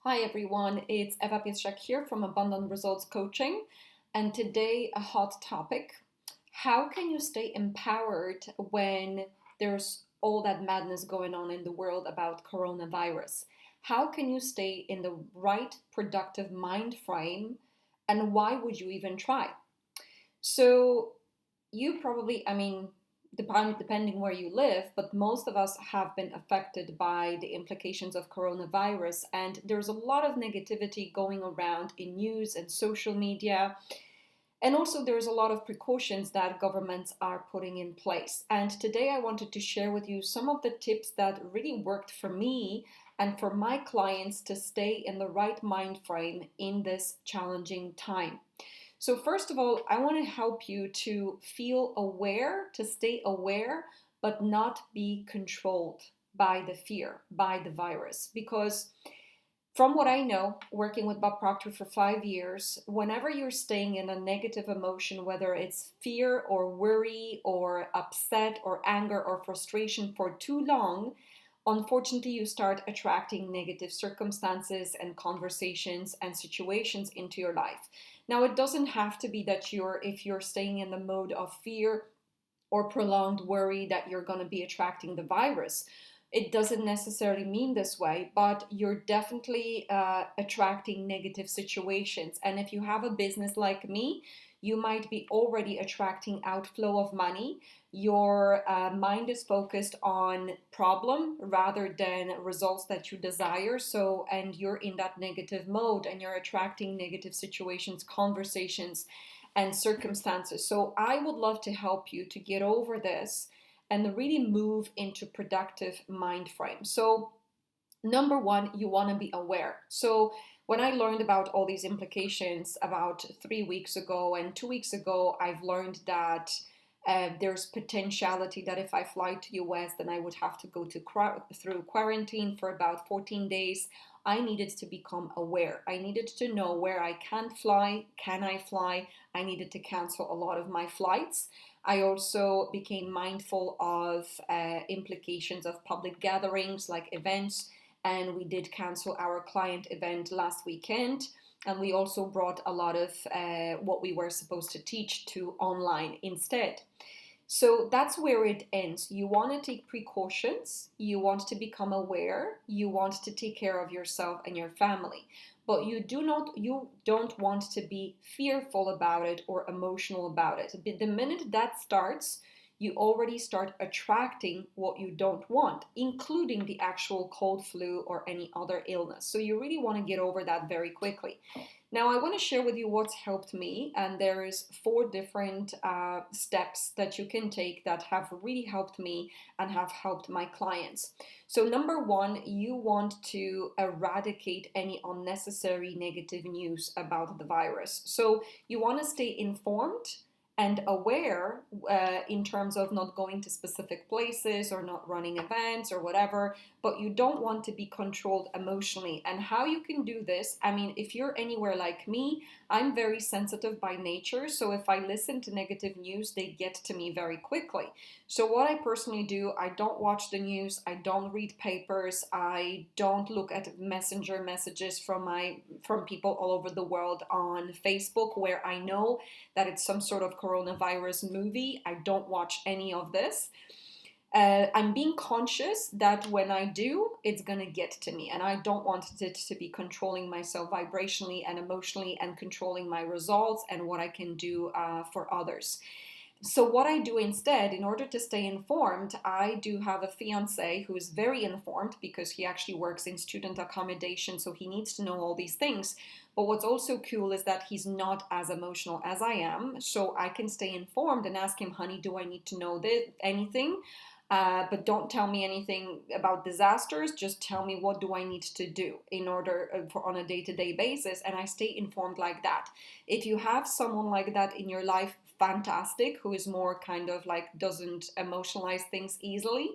Hi everyone, it's Eva Pieszczak here from Abundant Results Coaching, and today a hot topic. How can you stay empowered when there's all that madness going on in the world about coronavirus? How can you stay in the right productive mind frame, and why would you even try? So you probably, depending where you live, but most of us have been affected by the implications of coronavirus. And there's a lot of negativity going around in news and social media. And also, there's a lot of precautions that governments are putting in place. And today, I wanted to share with you some of the tips that really worked for me and for my clients to stay in the right mind frame in this challenging time. So, first of all, I want to help you to feel aware, to stay aware, but not be controlled by the fear, by the virus. Because from what I know, working with Bob Proctor for 5 years, whenever you're staying in a negative emotion, whether it's fear or worry or upset or anger or frustration for too long, unfortunately, you start attracting negative circumstances and conversations and situations into your life. Now, it doesn't have to be that if you're staying in the mode of fear or prolonged worry, that you're going to be attracting the virus. It doesn't necessarily mean this way, but you're definitely attracting negative situations. And if you have a business like me, you might be already attracting outflow of money. Your mind is focused on problem rather than results that you desire. So, and you're in that negative mode and you're attracting negative situations, conversations, and circumstances. So, I would love to help you to get over this and really move into productive mind frame. So, number one, you want to be aware. So, when I learned about all these implications about 3 weeks ago and 2 weeks ago, I've learned that there's potentiality that if I fly to US, then I would have to go through quarantine for about 14 days. I needed to become aware. I needed to know where I can fly, can I fly? I needed to cancel a lot of my flights. I also became mindful of implications of public gatherings like events, and we did cancel our client event last weekend. And we also brought a lot of what we were supposed to teach to online instead. So that's where it ends. You want to take precautions, you want to become aware, you want to take care of yourself and your family. But you don't want to be fearful about it or emotional about it. The minute that starts, you already start attracting what you don't want, including the actual cold, flu, or any other illness. So you really want to get over that very quickly. Now, I want to share with you what's helped me, and there is 4 different steps that you can take that have really helped me and have helped my clients. So, number one, you want to eradicate any unnecessary negative news about the virus. So, you want to stay informed and aware in terms of not going to specific places or not running events or whatever, but you don't want to be controlled emotionally. And how you can do this, I mean, if you're anywhere like me, I'm very sensitive by nature. So if I listen to negative news, they get to me very quickly. So what I personally do, I don't watch the news, I don't read papers, I don't look at messenger messages from people all over the world on Facebook where I know that it's some sort of coronavirus movie. I don't watch any of this. I'm being conscious that when I do, it's gonna get to me, and I don't want it to be controlling myself vibrationally and emotionally and controlling my results and what I can do for others. So what I do instead, in order to stay informed, I do have a fiance who is very informed because he actually works in student accommodation, so he needs to know all these things. But what's also cool is that he's not as emotional as I am, so I can stay informed and ask him, honey, do I need to know anything? But don't tell me anything about disasters. Just tell me what do I need to do in order for on a day-to-day basis, and I stay informed like that. If you have someone like that in your life, fantastic, who is more kind of like doesn't emotionalize things easily.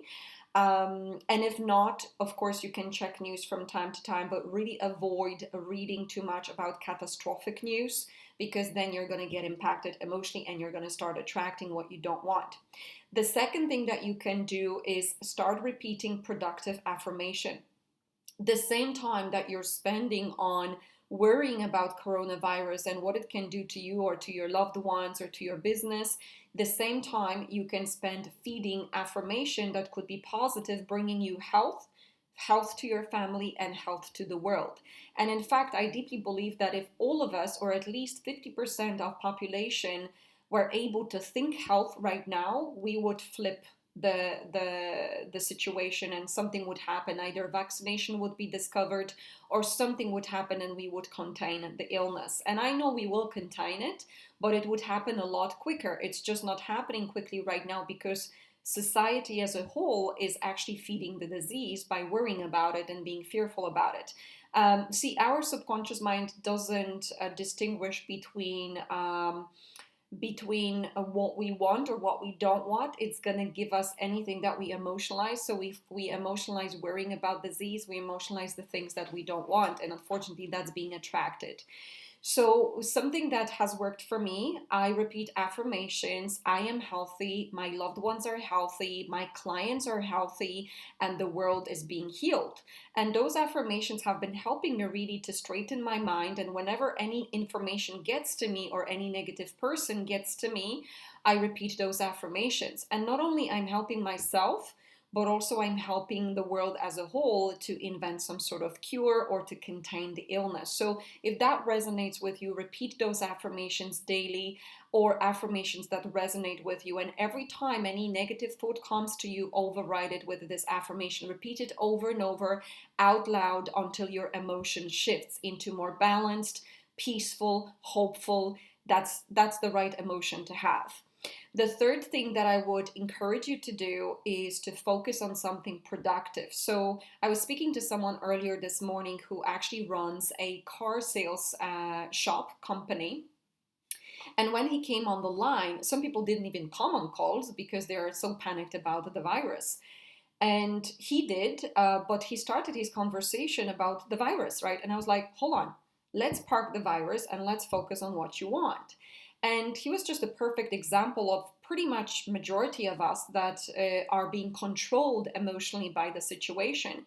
And if not, of course, you can check news from time to time, but really avoid reading too much about catastrophic news because then you're going to get impacted emotionally and you're going to start attracting what you don't want. The second thing that you can do is start repeating productive affirmation. The same time that you're spending on worrying about coronavirus and what it can do to you or to your loved ones or to your business, the same time you can spend feeding affirmation that could be positive, bringing you health to your family and health to the world. And in fact, I deeply believe that if all of us, or at least 50% of population, were able to think health right now, we would flip the situation, and something would happen. Either vaccination would be discovered or something would happen and we would contain the illness. And I know we will contain it, but it would happen a lot quicker. It's just not happening quickly right now because society as a whole is actually feeding the disease by worrying about it and being fearful about it. See, our subconscious mind doesn't distinguish between what we want or what we don't want. It's going to give us anything that we emotionalize. So if we emotionalize worrying about disease, we emotionalize the things that we don't want, and unfortunately that's being attracted. So, something that has worked for me, I repeat affirmations. I am healthy, my loved ones are healthy, my clients are healthy, and the world is being healed. And those affirmations have been helping me really to straighten my mind. And whenever any information gets to me or any negative person gets to me, I repeat those affirmations. And not only I'm helping myself, but also I'm helping the world as a whole to invent some sort of cure or to contain the illness. So if that resonates with you, repeat those affirmations daily, or affirmations that resonate with you. And every time any negative thought comes to you, override it with this affirmation. Repeat it over and over out loud until your emotion shifts into more balanced, peaceful, hopeful. That's the right emotion to have. The third thing that I would encourage you to do is to focus on something productive. So, I was speaking to someone earlier this morning who actually runs a car sales shop company. And when he came on the line, some people didn't even come on calls because they're so panicked about the virus. And he did, but he started his conversation about the virus, right? And I was like, hold on, let's park the virus and let's focus on what you want. And he was just a perfect example of pretty much majority of us that are being controlled emotionally by the situation.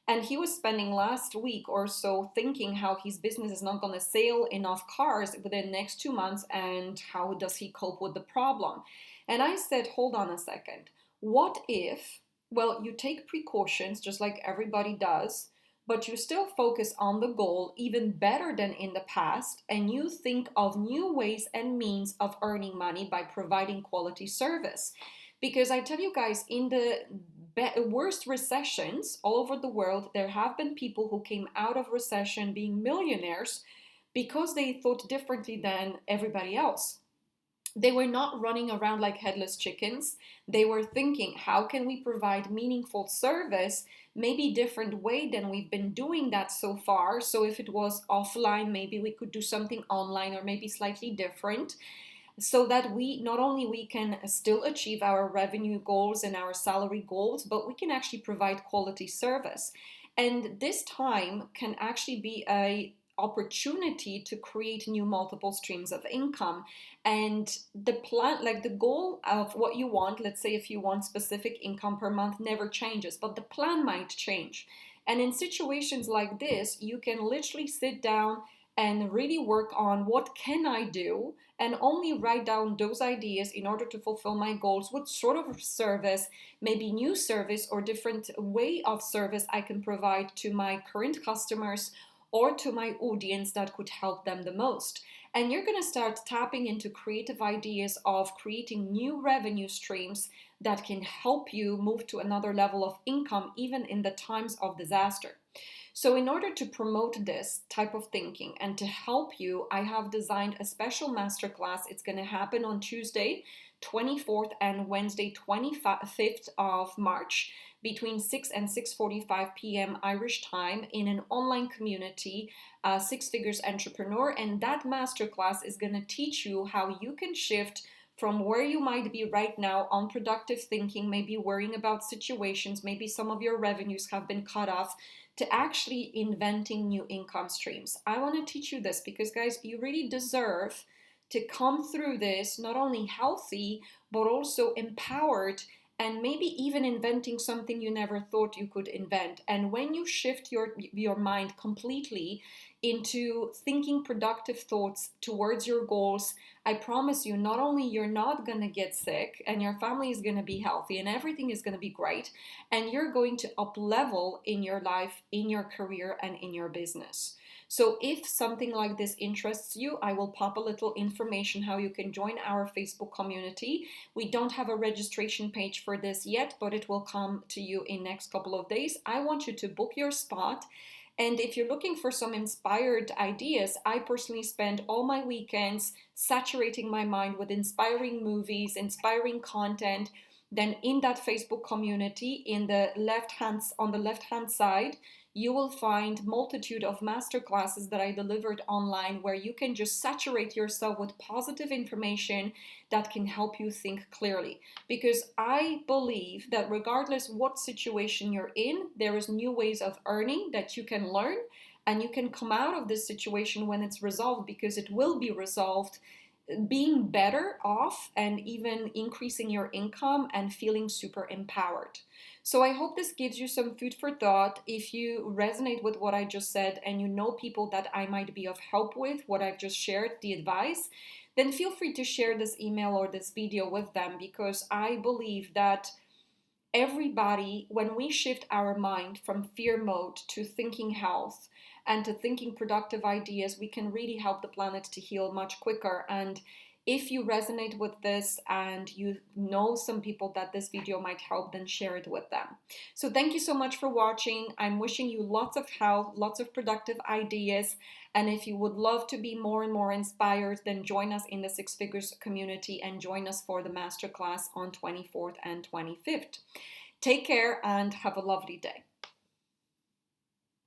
And he was spending last week or so thinking how his business is not going to sell enough cars within the next 2 months, and how does he cope with the problem. And I said, hold on a second. What if, well, you take precautions just like everybody does, but you still focus on the goal even better than in the past, and you think of new ways and means of earning money by providing quality service. Because I tell you guys, in the worst recessions all over the world, there have been people who came out of recession being millionaires because they thought differently than everybody else. They were not running around like headless chickens. They were thinking, how can we provide meaningful service, maybe different way than we've been doing that so far. So if it was offline, maybe we could do something online, or maybe slightly different, so that we not only we can still achieve our revenue goals and our salary goals, but we can actually provide quality service. And this time can actually be a opportunity to create new multiple streams of income. And the plan, like the goal of what you want, let's say if you want specific income per month, never changes, but the plan might change. And in situations like this, you can literally sit down and really work on what can I do, and only write down those ideas in order to fulfill my goals. What sort of service, maybe new service or different way of service I can provide to my current customers or to my audience that could help them the most. And you're going to start tapping into creative ideas of creating new revenue streams that can help you move to another level of income, even in the times of disaster. So in order to promote this type of thinking and to help you, I have designed a special masterclass. It's going to happen on Tuesday, 24th, and Wednesday, 25th of March, between 6 and 6:45 p.m. Irish time, in an online community, Six Figures Entrepreneur. And that masterclass is going to teach you how you can shift from where you might be right now, unproductive thinking, maybe worrying about situations, maybe some of your revenues have been cut off, to actually inventing new income streams. I want to teach you this because, guys, you really deserve to come through this not only healthy, but also empowered and maybe even inventing something you never thought you could invent. And when you shift your mind completely into thinking productive thoughts towards your goals, I promise you, not only you're not going to get sick, and your family is going to be healthy, and everything is going to be great, and you're going to up level in your life, in your career, and in your business. So if something like this interests you, I will pop a little information how you can join our Facebook community. We don't have a registration page for this yet, but it will come to you in next couple of days. I want you to book your spot. And if you're looking for some inspired ideas, I personally spend all my weekends saturating my mind with inspiring movies, inspiring content. Then in that Facebook community, on the left hand side, you will find multitude of masterclasses that I delivered online, where you can just saturate yourself with positive information that can help you think clearly. Because I believe that regardless what situation you're in, there is new ways of earning that you can learn, and you can come out of this situation when it's resolved, because it will be resolved, being better off and even increasing your income and feeling super empowered. So I hope this gives you some food for thought. If you resonate with what I just said, and you know people that I might be of help with what I've just shared, the advice, then feel free to share this email or this video with them, because I believe that everybody, when we shift our mind from fear mode to thinking health and to thinking productive ideas, we can really help the planet to heal much quicker. And if you resonate with this and you know some people that this video might help, then share it with them. So thank you so much for watching. I'm wishing you lots of health, lots of productive ideas. And if you would love to be more and more inspired, then join us in the Six Figures community and join us for the masterclass on 24th and 25th. Take care and have a lovely day.